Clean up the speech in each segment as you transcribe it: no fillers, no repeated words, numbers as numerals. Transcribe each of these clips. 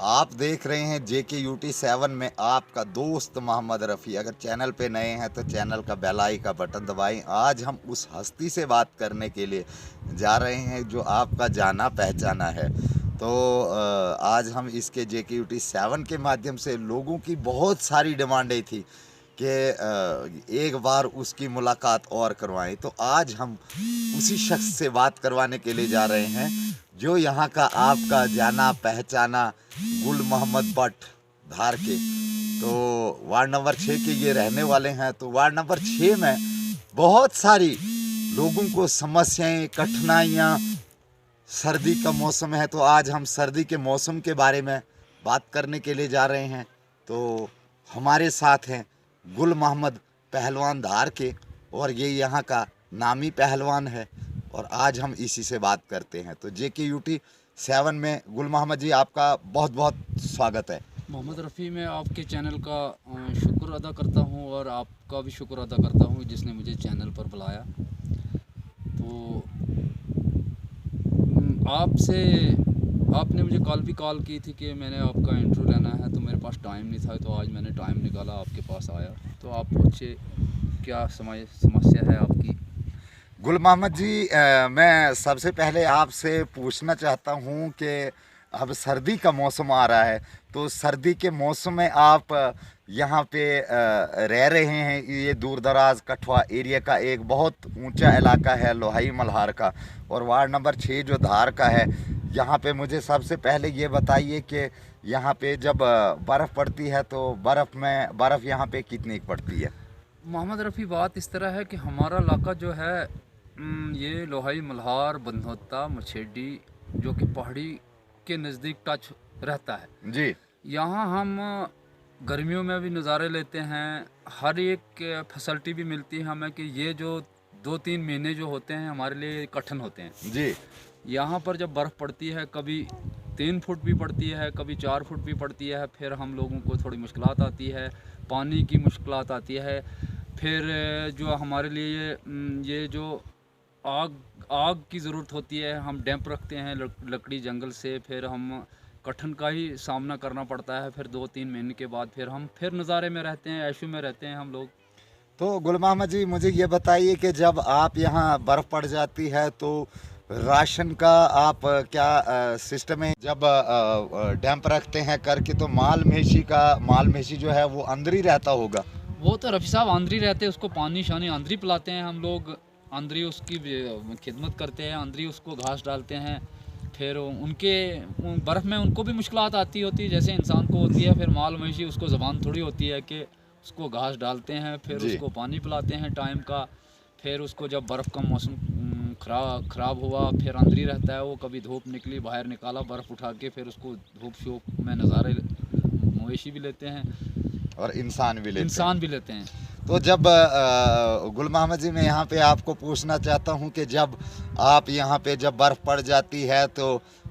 आप देख रहे हैं JKUT7 में आपका दोस्त मोहम्मद रफ़ी। अगर चैनल पे नए हैं तो चैनल का बेल आई का बटन दबाएं। आज हम उस हस्ती से बात करने के लिए जा रहे हैं जो आपका जाना पहचाना है। तो आज हम इसके JKUT7 के माध्यम से लोगों की बहुत सारी डिमांडें थी कि एक बार उसकी मुलाकात और करवाएं। तो आज हम उसी शख्स से बात करवाने के लिए जा रहे हैं जो यहाँ का आपका जाना पहचाना गुल मोहम्मद भट्ट धार के। तो वार्ड नंबर 6 के ये रहने वाले हैं। तो वार्ड नंबर 6 में बहुत सारी लोगों को समस्याएं कठिनाइयाँ, सर्दी का मौसम है तो आज हम सर्दी के मौसम के बारे में बात करने के लिए जा रहे हैं। तो हमारे साथ हैं गुल मोहम्मद पहलवान धार के और ये यहाँ का नामी पहलवान है और आज हम इसी से बात करते हैं। तो JKUT7 में गुल मोहम्मद जी आपका बहुत बहुत स्वागत है। मोहम्मद रफ़ी, मैं आपके चैनल का शुक्र अदा करता हूँ और आपका भी शुक्र अदा करता हूँ जिसने मुझे चैनल पर बुलाया। तो आपने मुझे कॉल की थी कि मैंने आपका इंटरव्यू लेना है, तो मेरे पास टाइम नहीं था, तो आज मैंने टाइम निकाला, आपके पास आया। तो आप पूछिए क्या समस्या है आपकी। गुल मोहम्मद जी, मैं सबसे पहले आपसे पूछना चाहता हूँ कि अब सर्दी का मौसम आ रहा है तो सर्दी के मौसम में आप यहाँ पे रह रहे हैं। ये दूर दराज कठवा एरिया का एक बहुत ऊंचा इलाका है लोहाई मल्हार का और वार्ड नंबर 6 जो धार का है। यहाँ पे मुझे सबसे पहले ये बताइए कि यहाँ पे जब बर्फ़ पड़ती है तो बर्फ़ यहाँ पे कितनी पड़ती है। मोहम्मद रफ़ी, बात इस तरह है कि हमारा इलाका जो है ये लोहाई मल्हार बंधोता मछेडी जो कि पहाड़ी के नज़दीक टच रहता है जी। यहाँ हम गर्मियों में भी नज़ारे लेते हैं, हर एक फैसिलिटी भी मिलती है हमें कि ये जो 2-3 महीने जो होते हैं हमारे लिए कठिन होते हैं जी। यहाँ पर जब बर्फ़ पड़ती है, कभी 3 फुट भी पड़ती है, कभी 4 फुट भी पड़ती है, फिर हम लोगों को थोड़ी मुश्किलात आती है, पानी की मुश्किलात आती है। फिर जो हमारे लिए ये जो आग की ज़रूरत होती है, हम डैम्प रखते हैं लकड़ी जंगल से, फिर हम कठिन का ही सामना करना पड़ता है। फिर 2-3 महीने के बाद फिर हम नज़ारे में रहते हैं, ऐशू में रहते हैं हम लोग। तो गुल मोहम्मद जी, मुझे ये बताइए कि जब आप यहाँ बर्फ़ पड़ जाती है तो राशन का आप क्या सिस्टम है। जब डैम्प रखते हैं करके तो माल मवेशी जो है वो अंदर ही रहता होगा। वो तो रफ़ी साहब अंदर ही रहते हैं, उसको पानी शानी अंदर ही पिलाते हैं हम लोग, अंदर ही उसकी खिदमत करते हैं, अंदर ही उसको घास डालते हैं। फिर बर्फ़ में उनको भी मुश्किलात आती होती है जैसे इंसान को होती है। फिर माल मवेशी उसको ज़बान थोड़ी होती है कि उसको घास डालते हैं, फिर उसको पानी पिलाते हैं टाइम का। फिर उसको जब बर्फ़ का मौसम ख़राब हुआ फिर अंदर ही रहता है वो, कभी धूप निकली बाहर निकाला बर्फ़ उठा के, फिर उसको धूप शूप में नज़ारे मवेशी भी लेते हैं और इंसान भी लेते हैं। तो जब गुल मोहम्मद जी, मैं यहाँ पे आपको पूछना चाहता हूँ कि जब आप यहाँ पे जब बर्फ़ पड़ जाती है तो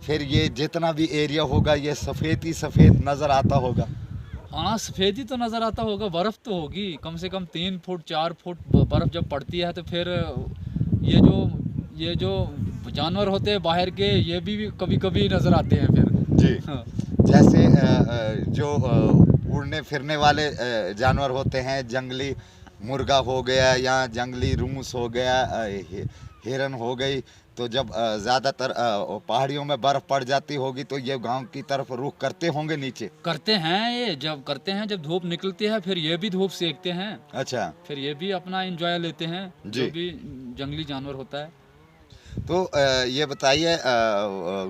फिर ये जितना भी एरिया होगा ये सफ़ेद ही सफ़ेद नज़र आता होगा। हाँ, सफ़ेद ही तो नज़र आता होगा, बर्फ़ तो होगी कम से कम 3 फुट 4 फुट बर्फ़ जब पड़ती है तो फिर ये जो जानवर होते हैं बाहर के ये भी कभी कभी नज़र आते हैं फिर। जी। हाँ। जैसे जो उड़ने फिरने वाले जानवर होते हैं, जंगली मुर्गा हो गया या जंगली रूस हो गया, हिरन हो गई। तो जब ज़्यादातर पहाड़ियों में बर्फ़ पड़ जाती होगी तो ये गांव की तरफ रुख करते होंगे नीचे। करते हैं, ये जब करते हैं जब धूप निकलती है फिर ये भी धूप सेकते हैं। अच्छा। फिर ये भी अपना एंजॉय लेते हैं जो भी जंगली जानवर होता है। तो ये बताइए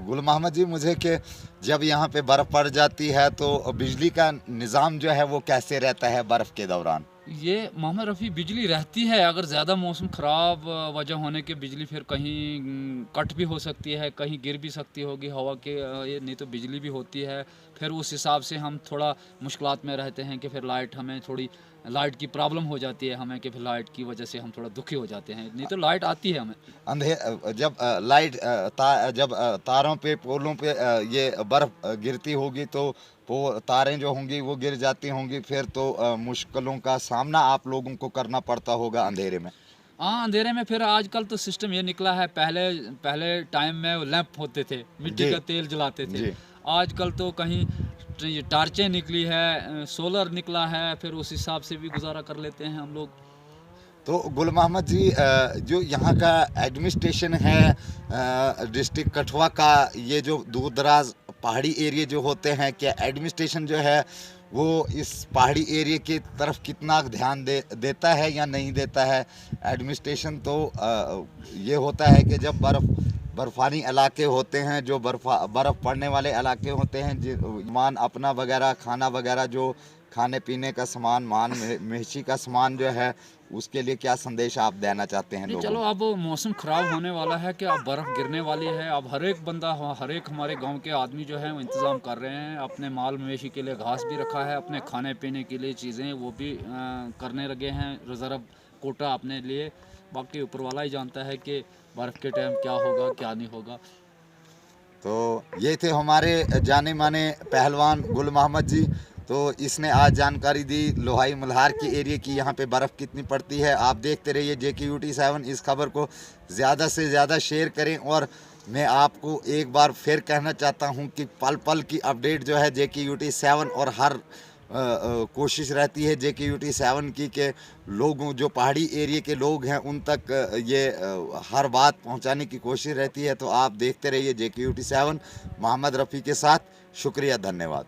गुल मोहम्मद जी मुझे कि जब यहाँ पे बर्फ़ पड़ जाती है तो बिजली का निज़ाम जो है वो कैसे रहता है बर्फ़ के दौरान। ये मोहम्मद रफ़ी, बिजली रहती है, अगर ज़्यादा मौसम ख़राब वजह होने के बिजली फिर कहीं कट भी हो सकती है, कहीं गिर भी सकती होगी हवा के ये, नहीं तो बिजली भी होती है। फिर उस हिसाब से हम थोड़ा मुश्किलात में रहते हैं कि फिर हमें थोड़ी लाइट की प्रॉब्लम हो जाती है हमें कि फिर लाइट की वजह से हम थोड़ा दुखी हो जाते हैं, नहीं तो लाइट आती है हमें। जब लाइट जब तारों पे पोलों पे ये बर्फ़ गिरती होगी तो वो तारें जो होंगी वो गिर जाती होंगी, फिर तो मुश्किलों का सामना आप लोगों को करना पड़ता होगा अंधेरे में। हाँ, अंधेरे में फिर आजकल तो सिस्टम ये निकला है, पहले टाइम में लैंप होते थे, मिट्टी का तेल जलाते थे। आजकल तो कहीं ये टार्चें निकली है, सोलर निकला है, फिर उस हिसाब से भी गुजारा कर लेते हैं हम लोग। तो गुल मोहम्मद जी, जो यहाँ का एडमिनिस्ट्रेशन है डिस्ट्रिक्ट कठुआ का, ये जो दूर दराज पहाड़ी एरिया जो होते हैं, क्या एडमिनिस्ट्रेशन जो है वो इस पहाड़ी एरिया की तरफ कितना ध्यान देता है या नहीं देता है? एडमिनिस्ट्रेशन तो ये होता है कि जब बर्फानी इलाके होते हैं, जो बर्फ़ पड़ने वाले इलाके होते हैं, सामान अपना वगैरह, खाना वगैरह, जो खाने पीने का सामान, महशी का सामान जो है, उसके लिए क्या संदेश आप देना चाहते हैं नहीं, लोगों चलो को? अब मौसम ख़राब होने वाला है कि अब बर्फ़ गिरने वाली है। अब हर एक बंदा, हर एक हमारे गांव के आदमी जो है वो इंतज़ाम कर रहे हैं। अपने माल मवेशी के लिए घास भी रखा है, अपने खाने पीने के लिए चीज़ें वो भी करने लगे हैं, रिज़र्व कोटा अपने लिए। बाकी ऊपर वाला ही जानता है कि बर्फ़ के टाइम क्या होगा क्या नहीं होगा। तो ये थे हमारे जाने माने पहलवान गुल मोहम्मद जी। तो इसने आज जानकारी दी लोहाई मल्हार की एरिया की, यहाँ पे बर्फ़ कितनी पड़ती है। आप देखते रहिए JKUT7, इस खबर को ज़्यादा से ज़्यादा शेयर करें। और मैं आपको एक बार फिर कहना चाहता हूँ कि पल पल की अपडेट जो है JKUT7, और हर कोशिश रहती है JKUT7 की कि लोगों, जो पहाड़ी एरिया के लोग हैं, उन तक ये हर बात पहुंचाने की कोशिश रहती है। तो आप देखते रहिए JKUT7 मोहम्मद रफ़ी के साथ। शुक्रिया, धन्यवाद।